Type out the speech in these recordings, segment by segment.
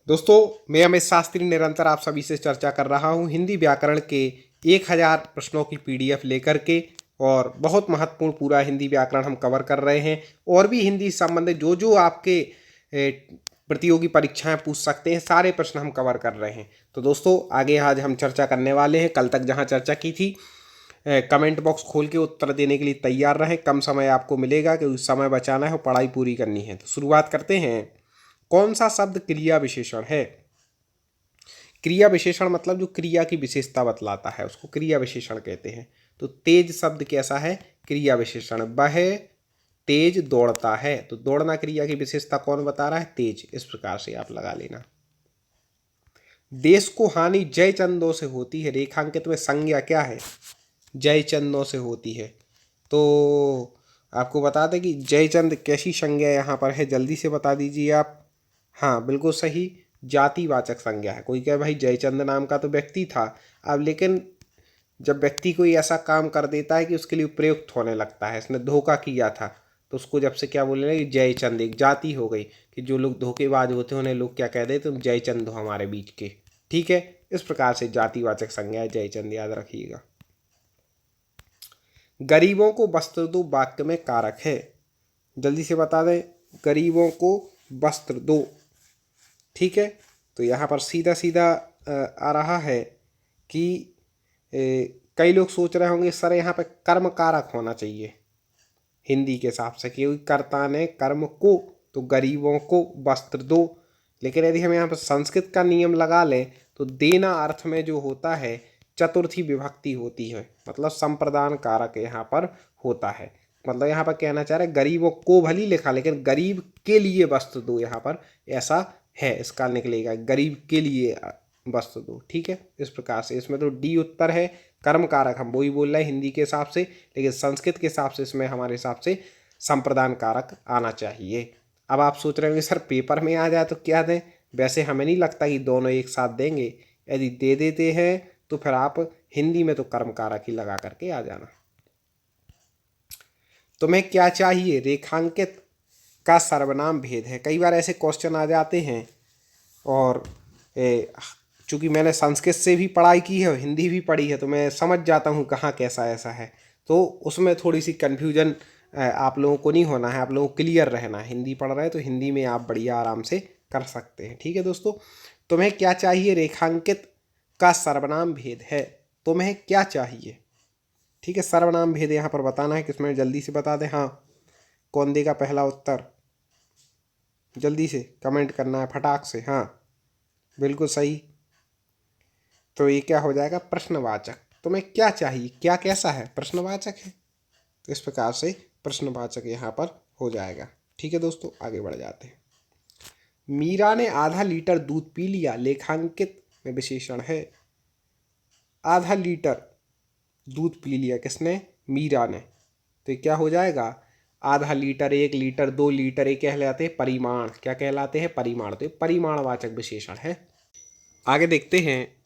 दोस्तों, मैं अमित शास्त्री निरंतर आप सभी से चर्चा कर रहा हूँ हिंदी व्याकरण के 1000 प्रश्नों की पीडीएफ लेकर के। और बहुत महत्वपूर्ण पूरा हिंदी व्याकरण हम कवर कर रहे हैं। और भी हिंदी संबंधित जो जो आपके प्रतियोगी परीक्षाएं पूछ सकते हैं, सारे प्रश्न हम कवर कर रहे हैं। तो दोस्तों, आगे आज हम चर्चा करने वाले हैं। कल तक जहाँ चर्चा की थी, कमेंट बॉक्स खोल के उत्तर देने के लिए तैयार रहें। कम समय आपको मिलेगा कि उस समय बचाना है और पढ़ाई पूरी करनी है। तो शुरुआत करते हैं। कौन सा शब्द क्रिया विशेषण है? क्रिया विशेषण मतलब जो क्रिया की विशेषता बतलाता है उसको क्रिया विशेषण कहते हैं। तो तेज शब्द कैसा है? क्रिया विशेषण। वह तेज दौड़ता है, तो दौड़ना क्रिया की विशेषता कौन बता रहा है? तेज। इस प्रकार से आप लगा लेना। देश को हानि जय चंदों से होती है, रेखांकित में संज्ञा क्या है? जय चंदों से होती है। तो आपको बता दें कि जयचंद कैसी संज्ञा यहाँ पर है, जल्दी से बता दीजिए आप। हाँ, बिल्कुल सही, जातिवाचक संज्ञा है। कोई कहे भाई जयचंद नाम का तो व्यक्ति था, अब लेकिन जब व्यक्ति कोई ऐसा काम कर देता है कि उसके लिए प्रयुक्त होने लगता है, इसने धोखा किया था, तो उसको जब से क्या बोले कि जयचंद, एक जाति हो गई कि जो लोग धोखेबाज होते हैं उन्हें लोग क्या कह देते, तुम जयचंद हो हमारे बीच के। ठीक है, इस प्रकार से जातिवाचक संज्ञा है जयचंद, याद रखिएगा। गरीबों को वस्त्र दो वाक्य में कारक है, जल्दी से बता दें। गरीबों को वस्त्र दो, ठीक है। तो यहाँ पर सीधा सीधा आ रहा है कि कई लोग सोच रहे होंगे सर यहाँ पे कर्म कारक होना चाहिए हिंदी के हिसाब से, क्योंकि कर्ता ने कर्म को, तो गरीबों को वस्त्र दो। लेकिन यदि हम यहाँ पर संस्कृत का नियम लगा लें तो देना अर्थ में जो होता है चतुर्थी विभक्ति होती है, मतलब संप्रदान कारक यहाँ पर होता है। मतलब यहाँ पर कहना चाह रहे गरीबों को भली लिखा, लेकिन गरीब के लिए वस्त्र दो यहाँ पर ऐसा है, इसका निकलेगा गरीब के लिए वस्त्र दो। ठीक है, इस प्रकार से इसमें तो डी उत्तर है। कर्म कारक हम वही बोल रहे हैं हिंदी के हिसाब से, लेकिन संस्कृत के हिसाब से इसमें हमारे हिसाब से संप्रदान कारक आना चाहिए। अब आप सोच रहे होंगे सर पेपर में आ जाए तो क्या दें? वैसे हमें नहीं लगता कि दोनों एक साथ देंगे। यदि दे देते हैं तो फिर आप हिंदी में तो कर्म कारक ही लगा करके आ जाना। तुम्हें क्या चाहिए रेखांकित का सर्वनाम भेद है। कई बार ऐसे क्वेश्चन आ जाते हैं, और चूँकि मैंने संस्कृत से भी पढ़ाई की है और हिंदी भी पढ़ी है, तो मैं समझ जाता हूँ कहाँ कैसा ऐसा है। तो उसमें थोड़ी सी कन्फ्यूजन आप लोगों को नहीं होना है, आप लोगों को क्लियर रहना है। हिंदी पढ़ रहे हैं तो हिंदी में आप बढ़िया आराम से कर सकते हैं। ठीक है दोस्तों, तुम्हें क्या चाहिए रेखांकित का सर्वनाम भेद है। तुम्हें क्या चाहिए, ठीक है। सर्वनाम भेद यहाँ पर बताना है, किसमें जल्दी से बता दें। हाँ, कौन देगा पहला उत्तर? जल्दी से कमेंट करना है फटाक से। हाँ, बिल्कुल सही। तो ये क्या हो जाएगा? प्रश्नवाचक। तुम्हें क्या चाहिए, क्या कैसा है, प्रश्नवाचक है, तो इस प्रकार से प्रश्नवाचक यहाँ पर हो जाएगा। ठीक है दोस्तों, आगे बढ़ जाते हैं। मीरा ने आधा लीटर दूध पी लिया, लेखांकित में विशेषण है। आधा लीटर दूध पी लिया किसने? मीरा ने। तो क्या हो जाएगा? आधा लीटर, 1 लीटर, 2 लीटर, ये कहलाते हैं परिमाण। क्या कहलाते हैं? परिमाण। तो परिमाणवाचक विशेषण है। आगे देखते हैं।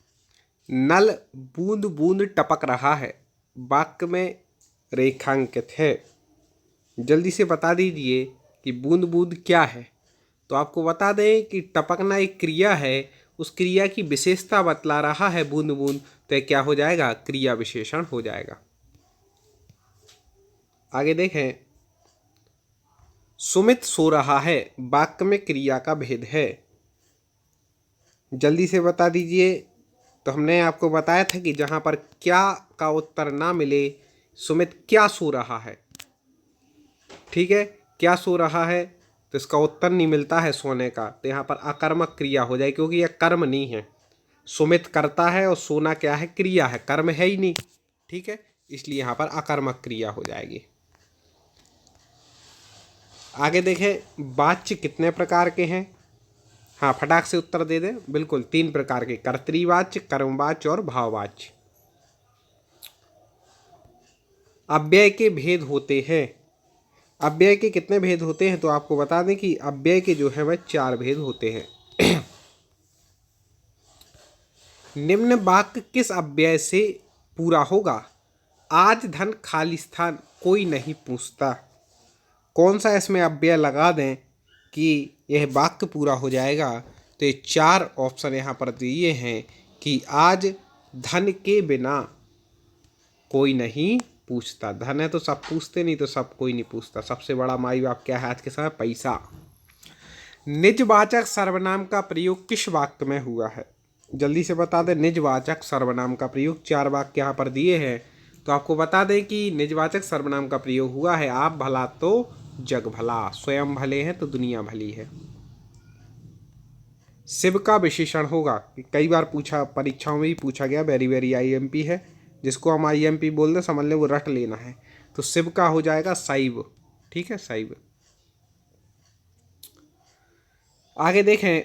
नल बूंद बूंद टपक रहा है, वाक्य में रेखांकित है। जल्दी से बता दीजिए कि बूंद बूंद क्या है। तो आपको बता दें कि टपकना एक क्रिया है, उस क्रिया की विशेषता बतला रहा है बूंद बूंद, तो क्या हो जाएगा? क्रिया विशेषण हो जाएगा। आगे देखें। सुमित सो रहा है, वाक्य में क्रिया का भेद है। जल्दी से बता दीजिए। तो हमने आपको बताया था कि जहां पर क्या का उत्तर ना मिले, सुमित क्या सो रहा है, ठीक है, क्या सो रहा है, तो इसका उत्तर नहीं मिलता है सोने का, तो यहाँ पर अकर्मक क्रिया हो जाए, क्योंकि यह कर्म नहीं है। सुमित करता है और सोना क्या है? क्रिया है, कर्म है ही नहीं। ठीक है, इसलिए यहाँ पर अकर्मक क्रिया हो जाएगी। आगे देखें। वाच्य कितने प्रकार के हैं? हाँ, फटाक से उत्तर दे दें। बिल्कुल 3 प्रकार के, कर्तृवाच्य, कर्मवाच्य और भाववाच्य। अव्यय के भेद होते हैं। अव्यय के कितने भेद होते हैं? तो आपको बता दें कि अव्यय के जो है वह 4 भेद होते हैं। निम्न वाक्य किस अव्यय से पूरा होगा? आज धन खालिस्तान कोई नहीं पूछता। कौन सा इसमें अव्यय लगा दें कि यह वाक्य पूरा हो जाएगा? तो ये 4 ऑप्शन यहाँ पर दिए हैं कि आज धन के बिना कोई नहीं पूछता। धन है तो सब पूछते, नहीं तो सब कोई नहीं पूछता। सबसे बड़ा माई बाप क्या है आज के समय? पैसा। निजवाचक सर्वनाम का प्रयोग किस वाक्य में हुआ है? जल्दी से बता दें। निजवाचक सर्वनाम का प्रयोग 4 वाक्य यहाँ पर दिए हैं, तो आपको बता दें कि निजवाचक सर्वनाम का प्रयोग हुआ है आप भला तो जग भला, स्वयं भले हैं तो दुनिया भली है। शिव का विशेषण होगा, कई बार पूछा, परीक्षाओं में भी पूछा गया, वेरी वेरी आईएमपी है, जिसको हम आईएमपी बोल दें समझ लें वो रट लेना है। तो शिव का हो जाएगा शैव। ठीक है, शैव। आगे देखें,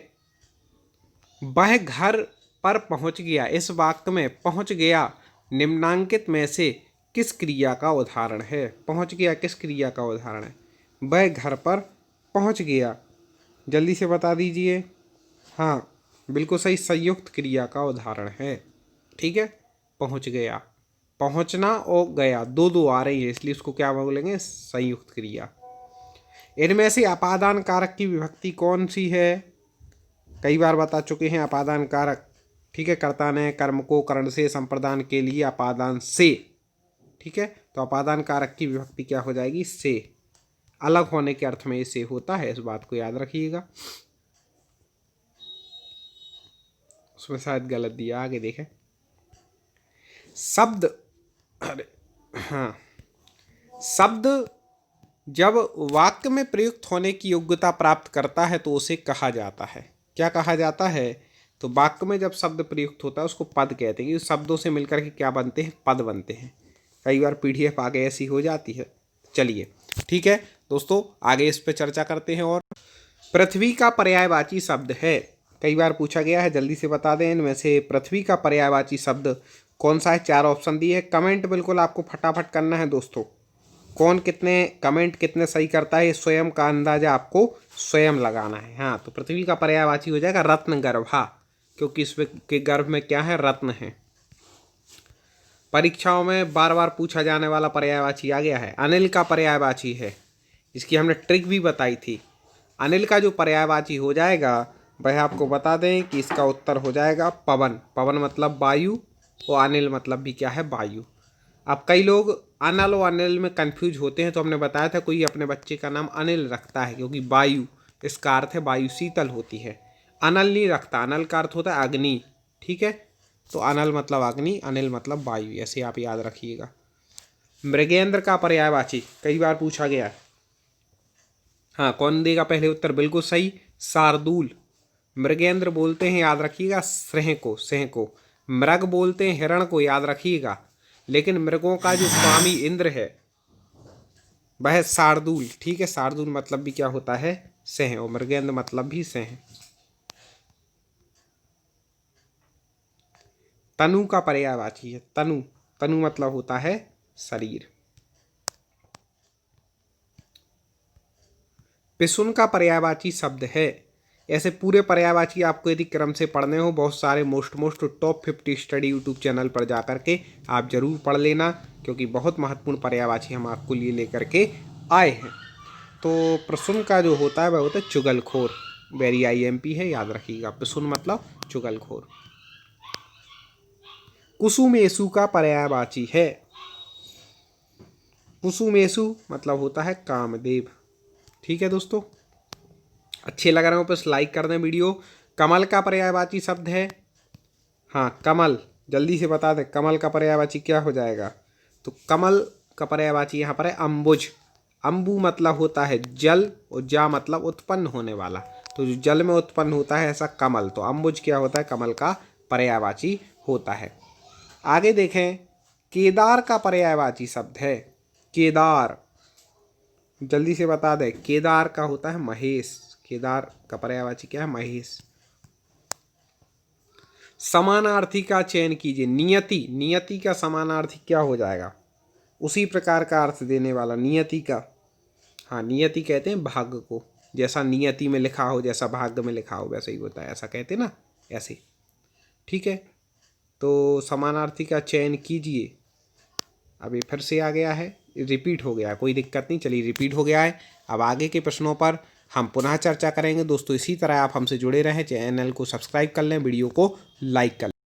वह घर पर पहुंच गया। इस वाक्य में पहुंच गया निम्नांकित में से किस क्रिया का उदाहरण है? पहुंच गया किस क्रिया का उदाहरण है? वह घर पर पहुंच गया, जल्दी से बता दीजिए। हाँ बिल्कुल सही, संयुक्त क्रिया का उदाहरण है। ठीक है, पहुंच गया, पहुंचना और गया दो दो आ रही है, इसलिए उसको क्या बोलेंगे? संयुक्त क्रिया। इनमें से अपादान कारक की विभक्ति कौन सी है? कई बार बता चुके हैं अपादान कारक। ठीक है, कर्ता ने कर्म को करण से संप्रदान के लिए अपादान से। ठीक है, तो अपादान कारक की विभक्ति क्या हो जाएगी? से। अलग होने के अर्थ में से होता है, इस बात को याद रखिएगा। उसमें शायद गलत दिया, आगे देखें। शब्द, अरे हाँ, शब्द जब वाक्य में प्रयुक्त होने की योग्यता प्राप्त करता है तो उसे कहा जाता है, क्या कहा जाता है? तो वाक्य में जब शब्द प्रयुक्त होता है उसको पद कहते हैं। शब्दों से मिलकर के क्या बनते हैं? पद बनते हैं। कई बार पीडीएफ आगे ऐसी हो जाती है। चलिए ठीक है दोस्तों, आगे इस पे चर्चा करते हैं। और पृथ्वी का पर्यायवाची शब्द है, कई बार पूछा गया है, जल्दी से बता दें इनमें से पृथ्वी का पर्यायवाची शब्द कौन सा है? 4 ऑप्शन दिए। कमेंट बिल्कुल आपको फटाफट करना है दोस्तों। कौन कितने कमेंट कितने सही करता है, स्वयं का अंदाजा आपको स्वयं लगाना है। हाँ, तो पृथ्वी का पर्यायवाची हो जाएगा रत्न गर्भा, क्योंकि इसके गर्भ में क्या है? रत्न है। परीक्षाओं में बार बार पूछा जाने वाला पर्यायवाची आ गया है। अनिल का पर्यायवाची है, इसकी हमने ट्रिक भी बताई थी। अनिल का जो पर्यायवाची हो जाएगा वह आपको बता दें कि इसका उत्तर हो जाएगा पवन। पवन मतलब वायु, और अनिल मतलब भी क्या है? वायु। अब कई लोग अनल और अनिल में कंफ्यूज होते हैं, तो हमने बताया था कोई अपने बच्चे का नाम अनिल रखता है, क्योंकि वायु इसका अर्थ है वायु शीतल होती है। अनल नहीं रखता, अनल का अर्थ होता है अग्नि। ठीक है, तो अनल मतलब अग्नि, अनिल मतलब वायु, ऐसे आप याद रखिएगा। मृगेंद्र का पर्यायवाची कई बार पूछा गया। हाँ, कौन देगा पहले उत्तर? बिल्कुल सही, शार्दूल। मृगेंद्र बोलते हैं, याद रखिएगा, सिंह को, सिंह को। मृग बोलते हैं हिरण को, याद रखिएगा। लेकिन मृगों का जो स्वामी इंद्र है वह शार्दूल। ठीक है, शार्दूल मतलब भी क्या होता है? सिंह, और मृगेंद्र मतलब भी सिंह। तनु का पर्यायवाची है तनु। तनु मतलब होता है शरीर। पिसुन का पर्यायवाची शब्द है। ऐसे पूरे पर्यायवाची आपको यदि क्रम से पढ़ने हो, बहुत सारे most top 50 study YouTube channel पर जा करके आप जरूर पढ़ लेना, क्योंकि बहुत महत्वपूर्ण पर्यायवाची हम आपको लिए लेकर के आए हैं। तो पिसुन का जो होता है वह होता है चुगलखोर। वेरी आईएमपी है, याद रखिएगा। पिसुन मतलब चुगलखोर। कुसुमेशु का पर्यायवाची है। कुसुमेशु मतलब होता है कामदेव। ठीक है दोस्तों, अच्छे लग रहे हो बस लाइक कर दें वीडियो। कमल का पर्यायवाची शब्द है। हाँ, कमल, जल्दी से बता दें कमल का पर्यायवाची क्या हो जाएगा? तो कमल का पर्यायवाची यहाँ पर है अम्बुज। अम्बु मतलब होता है जल, और जा मतलब उत्पन्न होने वाला, तो जो जल में उत्पन्न होता है ऐसा कमल, तो अम्बुज क्या होता है? कमल का पर्यायवाची होता है। आगे देखें, केदार का पर्यायवाची शब्द है। केदार, जल्दी से बता दें, केदार का होता है महेश। केदार का पर्यायवाची क्या है? महेश। समानार्थी का चयन कीजिए। नियति, नियति का समानार्थी क्या हो जाएगा? उसी प्रकार का अर्थ देने वाला नियति का। हाँ, नियति कहते हैं भाग्य को, जैसा नियति में लिखा हो, जैसा भाग्य में लिखा हो वैसा ही होता है, ऐसा कहते हैं ना, ऐसे। ठीक है, तो समानार्थी का चयन कीजिए। अभी फिर से आ गया है, रिपीट हो गया, कोई दिक्कत नहीं, चलिए रिपीट हो गया है। अब आगे के प्रश्नों पर हम पुनः चर्चा करेंगे। दोस्तों इसी तरह आप हमसे जुड़े रहें, चैनल को सब्सक्राइब कर लें, वीडियो को लाइक कर लें।